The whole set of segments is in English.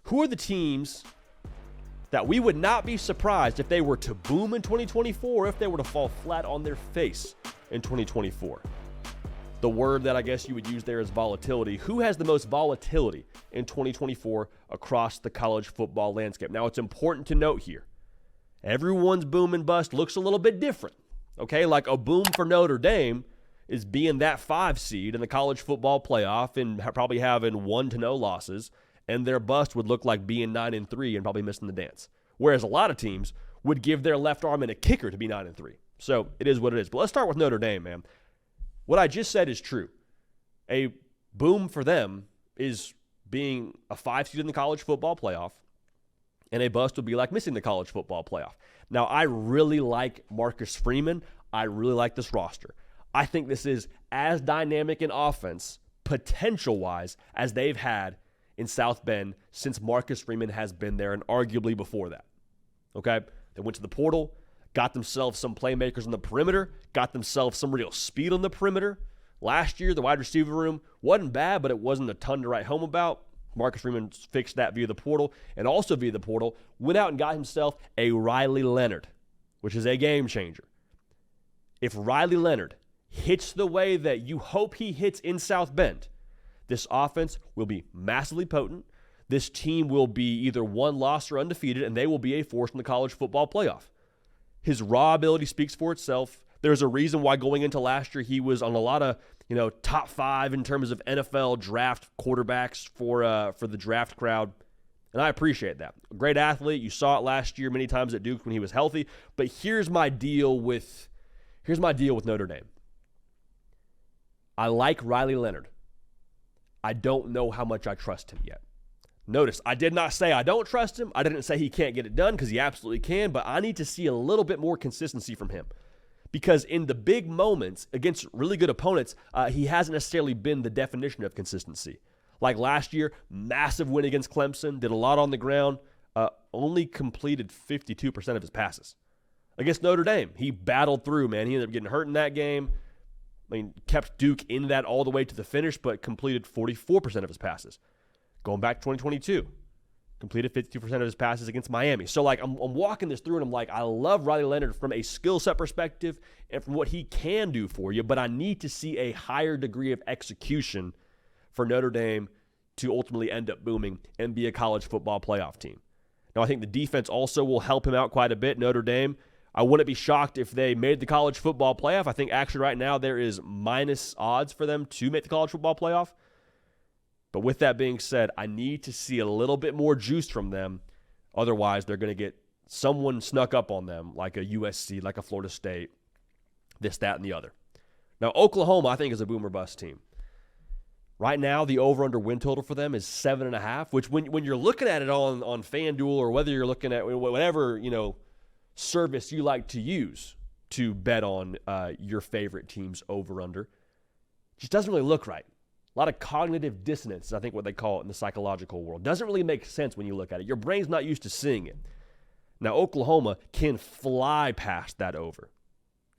who are the teams that we would not be surprised if they were to boom in 2024, if they were to fall flat on their face in 2024? The word that I guess you would use there is volatility. Who has the most volatility in 2024 across the college football landscape? Now, it's important to note here, everyone's boom and bust looks a little bit different, okay? Like a boom for Notre Dame is being that 5 seed in the college football playoff and probably having 1-0 losses, and their bust would look like being 9-3 and probably missing the dance. Whereas a lot of teams would give their left arm and a kicker to be 9-3. So it is what it is. But let's start with Notre Dame, man. What I just said is true. A boom for them is being a 5 seed in the college football playoff, and a bust would be like missing the college football playoff. Now, I really like Marcus Freeman. I really like this roster. I think this is as dynamic in offense, potential-wise, as they've had in South Bend since Marcus Freeman has been there, and arguably before that. Okay? They went to the portal, got themselves some playmakers on the perimeter, got themselves some real speed on the perimeter. Last year, the wide receiver room wasn't bad, but it wasn't a ton to write home about. Marcus Freeman fixed that via the portal, and also via the portal, went out and got himself a Riley Leonard, which is a game changer. If Riley Leonard hits the way that you hope he hits in South Bend, this offense will be massively potent. This team will be either one loss or undefeated, and they will be a force in the college football playoff. His raw ability speaks for itself. There's a reason why going into last year he was on a lot of, top 5 in terms of NFL draft quarterbacks for the draft crowd. And I appreciate that. A great athlete. You saw it last year many times at Duke when he was healthy. But here's my deal with Notre Dame. I like Riley Leonard. I don't know how much I trust him yet. Notice, I did not say I don't trust him. I didn't say he can't get it done, because he absolutely can, but I need to see a little bit more consistency from him. Because in the big moments against really good opponents, he hasn't necessarily been the definition of consistency. Like last year, massive win against Clemson, did a lot on the ground, only completed 52% of his passes. Against Notre Dame, he battled through, man. He ended up getting hurt in that game. Kept Duke in that all the way to the finish, but completed 44% of his passes. Going back to 2022, completed 52% of his passes against Miami. So, I'm walking this through, and I'm like, I love Riley Leonard from a skill set perspective and from what he can do for you, but I need to see a higher degree of execution for Notre Dame to ultimately end up booming and be a college football playoff team. Now, I think the defense also will help him out quite a bit. Notre Dame, I wouldn't be shocked if they made the college football playoff. I think actually right now there is minus odds for them to make the college football playoff. But with that being said, I need to see a little bit more juice from them. Otherwise, they're going to get someone snuck up on them, like a USC, like a Florida State, this, that, and the other. Now, Oklahoma, I think, is a boom or bust team. Right now, the over-under win total for them is 7.5, which when you're looking at it on FanDuel, or whether you're looking at whatever, service you like to use to bet on your favorite team's over-under, just doesn't really look right. A lot of cognitive dissonance is, I think, what they call it in the psychological world. Doesn't really make sense when you look at it. Your brain's not used to seeing it. Now, Oklahoma can fly past that over,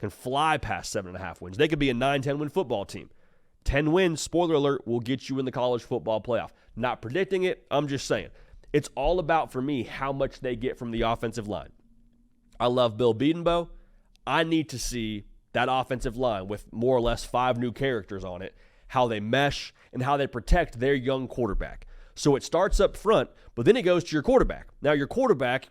can fly past 7.5 wins. They could be a 9-10 win football team. 10 wins, spoiler alert, will get you in the college football playoff. Not predicting it, I'm just saying. It's all about, for me, how much they get from the offensive line. I love Bill Bedenbaugh. I need to see that offensive line with more or less 5 new characters on it, how they mesh, and how they protect their young quarterback. So it starts up front, but then it goes to your quarterback. Now, your quarterback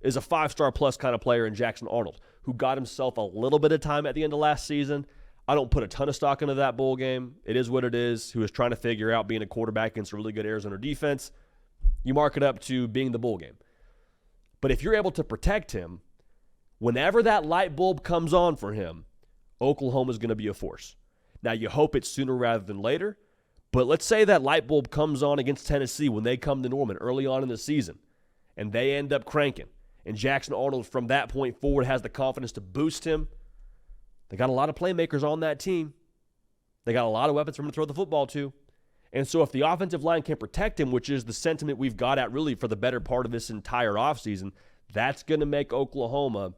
is a 5-star plus kind of player in Jackson Arnold, who got himself a little bit of time at the end of last season. I don't put a ton of stock into that bowl game. It is what it is. Who is trying to figure out being a quarterback against a really good Arizona defense. You mark it up to being the bowl game. But if you're able to protect him, whenever that light bulb comes on for him, Oklahoma's going to be a force. Now, you hope it's sooner rather than later, but let's say that light bulb comes on against Tennessee when they come to Norman early on in the season, and they end up cranking, and Jackson Arnold from that point forward has the confidence to boost him. They got a lot of playmakers on that team. They got a lot of weapons for him to throw the football to. And so if the offensive line can protect him, which is the sentiment we've got at really for the better part of this entire offseason, that's going to make Oklahoma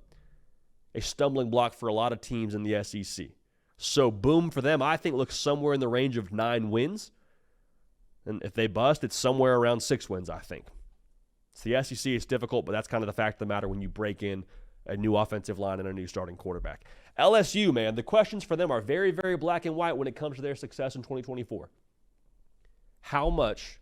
a stumbling block for a lot of teams in the SEC. So boom for them, I think, looks somewhere in the range of 9 wins. And if they bust, it's somewhere around 6 wins, I think. It's the SEC. It's difficult, but that's kind of the fact of the matter when you break in a new offensive line and a new starting quarterback. LSU, man, the questions for them are very, very black and white when it comes to their success in 2024. How much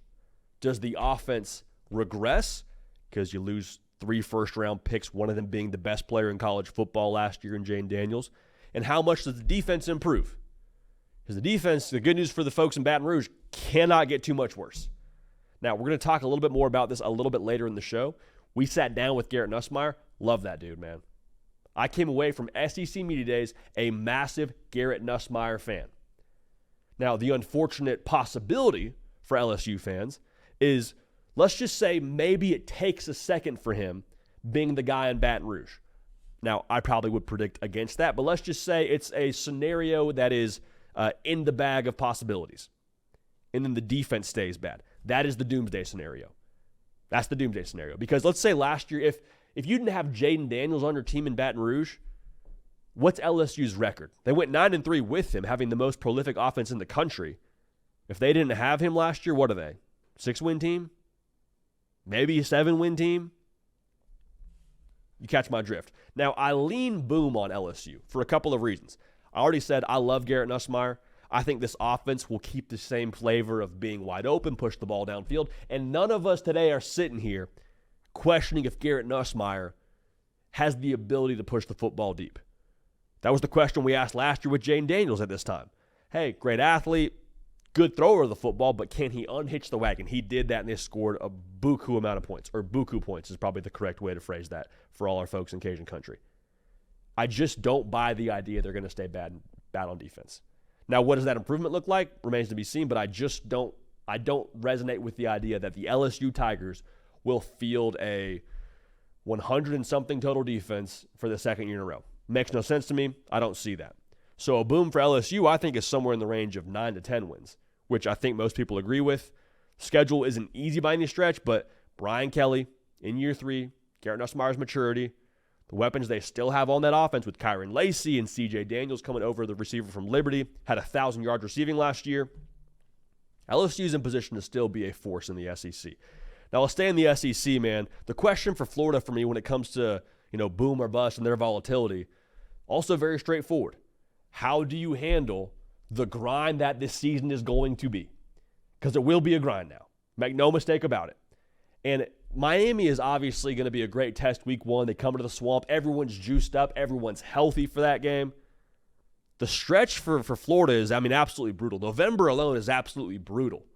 does the offense regress because you lose 3 first-round picks, one of them being the best player in college football last year in Jane Daniels? And how much does the defense improve? Because the defense, the good news for the folks in Baton Rouge, cannot get too much worse. Now, we're going to talk a little bit more about this a little bit later in the show. We sat down with Garrett Nussmeier. Love that dude, man. I came away from SEC Media Days a massive Garrett Nussmeier fan. Now, the unfortunate possibility for LSU fans is, let's just say maybe it takes a second for him being the guy in Baton Rouge. Now, I probably would predict against that, but let's just say it's a scenario that is in the bag of possibilities. And then the defense stays bad. That is the doomsday scenario. That's the doomsday scenario. Because let's say last year, if you didn't have Jaden Daniels on your team in Baton Rouge, what's LSU's record? They went 9-3 with him, having the most prolific offense in the country. If they didn't have him last year, what are they? 6-win team? Maybe a 7-win team? You catch my drift. Now, I lean boom on LSU for a couple of reasons. I already said I love Garrett Nussmeier. I think this offense will keep the same flavor of being wide open, push the ball downfield, and none of us today are sitting here questioning if Garrett Nussmeier has the ability to push the football deep. That was the question we asked last year with Jane Daniels at this time. Hey, great athlete, good thrower of the football, but can he unhitch the wagon? He did that, and they scored a buku amount of points, or buku points is probably the correct way to phrase that for all our folks in Cajun country. I just don't buy the idea they're going to stay bad on defense. Now, what does that improvement look like? Remains to be seen, but I don't resonate with the idea that the LSU Tigers will field a 100 and something total defense for the second year in a row. Makes no sense to me. I don't see that. So a boom for LSU, I think, is somewhere in the range of 9 to 10 wins, which I think most people agree with. Schedule isn't easy by any stretch, but Brian Kelly in year 3, Garrett Nussmeier's maturity, the weapons they still have on that offense with Kyron Lacey and C.J. Daniels coming over, the receiver from Liberty, had 1,000 yards receiving last year. LSU's in position to still be a force in the SEC. Now, I'll stay in the SEC, man. The question for Florida for me when it comes to, boom or bust and their volatility, also very straightforward. How do you handle the grind that this season is going to be? Because it will be a grind now. Make no mistake about it. And Miami is obviously going to be a great test week 1. They come to the Swamp. Everyone's juiced up. Everyone's healthy for that game. The stretch for Florida is, absolutely brutal. November alone is absolutely brutal.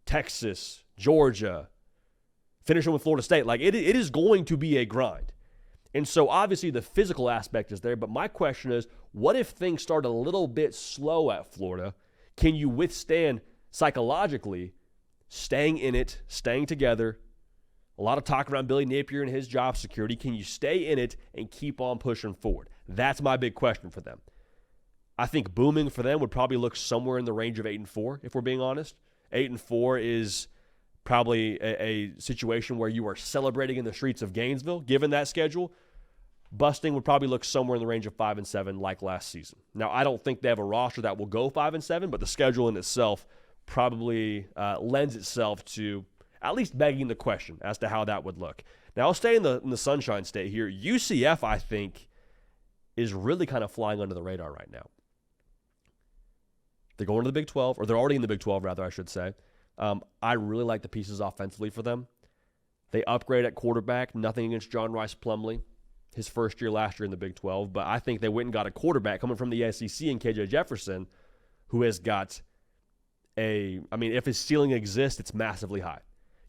Texas, Georgia, finishing with Florida State. It is going to be a grind. And so obviously the physical aspect is there, but my question is, what if things start a little bit slow at Florida? Can you withstand psychologically staying in it, staying together? A lot of talk around Billy Napier and his job security. Can you stay in it and keep on pushing forward? That's my big question for them. I think booming for them would probably look somewhere in the range of 8-4, if we're being honest. 8-4 is probably a situation where you are celebrating in the streets of Gainesville, given that schedule. Busting would probably look somewhere in the range of 5-7 like last season. Now, I don't think they have a roster that will go 5-7, but the schedule in itself probably lends itself to at least begging the question as to how that would look. Now, I'll stay in the Sunshine State here. UCF, I think, is really kind of flying under the radar right now. They're going to the Big 12, or they're already in the Big 12, rather, I should say. I really like the pieces offensively for them. They upgrade at quarterback. Nothing against John Rice Plumlee, his first year last year in the Big 12, but I think they went and got a quarterback coming from the SEC in KJ Jefferson, who has got if his ceiling exists, it's massively high.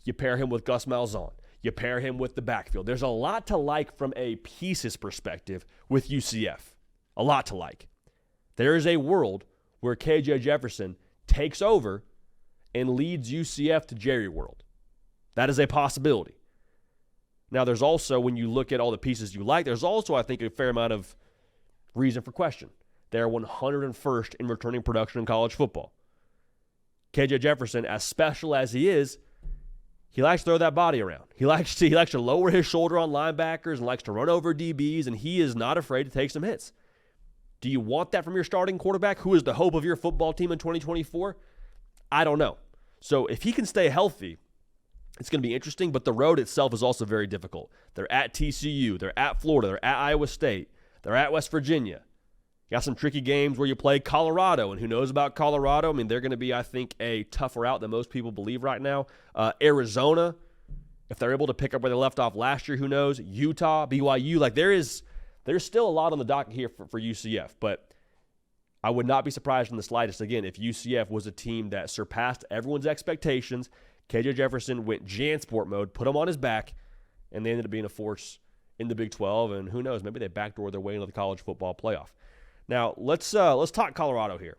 You pair him with Gus Malzahn. You pair him with the backfield. There's a lot to like from a pieces perspective with UCF. A lot to like. There is a world where KJ Jefferson takes over and leads UCF to Jerry World. That is a possibility. Now, there's also, when you look at all the pieces you like, there's also, I think, a fair amount of reason for question. They're 101st in returning production in college football. KJ Jefferson, as special as he is, he likes to throw that body around. He likes to lower his shoulder on linebackers and likes to run over DBs, and he is not afraid to take some hits. Do you want that from your starting quarterback, who is the hope of your football team in 2024? I don't know. So if he can stay healthy, It's going to be interesting, but the road itself is also very difficult. They're at TCU. They're at Florida. They're at Iowa State. They're at West Virginia. You got some tricky games where you play Colorado, and who knows about Colorado? I mean, they're going to be, I think, a tougher out than most people believe right now. Arizona, if they're able to pick up where they left off last year, who knows? Utah, BYU. Like, there's still a lot on the docket here for UCF, but I would not be surprised in the slightest, again, if UCF was a team that surpassed everyone's expectations. KJ Jefferson went Jansport mode, put him on his back, and they ended up being a force in the Big 12, and who knows, maybe they backdoor their way into the college football playoff. Now, let's talk Colorado here.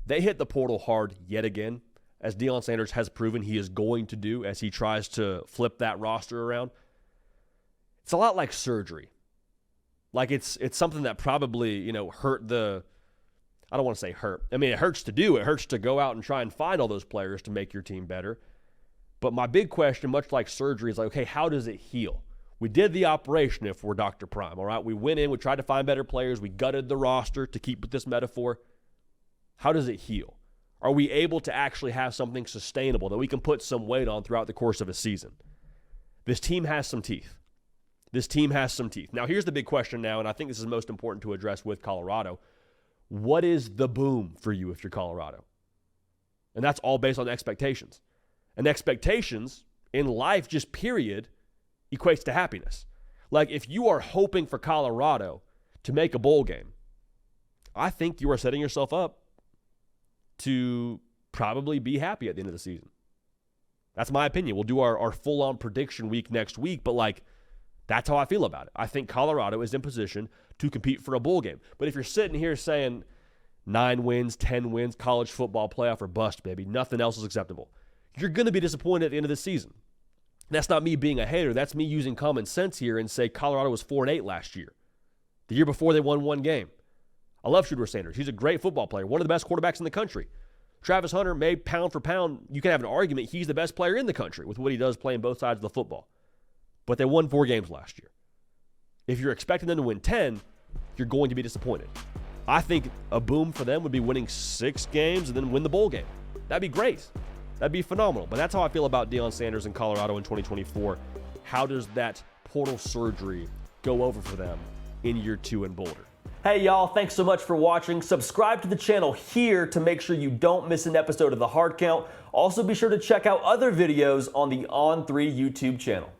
They hit the portal hard yet again, as Deion Sanders has proven he is going to do as he tries to flip that roster around. It's a lot like surgery. Like it's something that probably, hurt the – I don't want to say hurt. I mean, it hurts to do. It hurts to go out and try and find all those players to make your team better. But my big question, much like surgery, is like, okay, how does it heal? We did the operation if we're Dr. Prime, all right? We went in, we tried to find better players. We gutted the roster, to keep with this metaphor. How does it heal? Are we able to actually have something sustainable that we can put some weight on throughout the course of a season? This team has some teeth. Now, here's the big question now, and I think this is most important to address with Colorado. What is the boom for you if you're Colorado? And that's all based on expectations. And expectations in life, just period, equates to happiness. Like if you are hoping for Colorado to make a bowl game, I think you are setting yourself up to probably be happy at the end of the season. That's my opinion. We'll do our full-on prediction week next week, but that's how I feel about it. I think Colorado is in position to compete for a bowl game. But if you're sitting here saying 9 wins, 10 wins, college football playoff or bust, baby, nothing else is acceptable, you're going to be disappointed at the end of the season. That's not me being a hater. That's me using common sense here and say Colorado was 4-8 last year. The year before, they won 1 game. I love Shedeur Sanders. He's a great football player, one of the best quarterbacks in the country. Travis Hunter, may pound for pound, you can have an argument he's the best player in the country with what he does playing both sides of the football. But they won 4 games last year. If you're expecting them to win 10, you're going to be disappointed. I think a boom for them would be winning 6 games and then win the bowl game. That'd be great. That'd be phenomenal. But that's how I feel about Deion Sanders in Colorado in 2024. How does that portal surgery go over for them in year 2 in Boulder? Hey, y'all. Thanks so much for watching. Subscribe to the channel here to make sure you don't miss an episode of The Hard Count. Also, be sure to check out other videos on the On3 YouTube channel.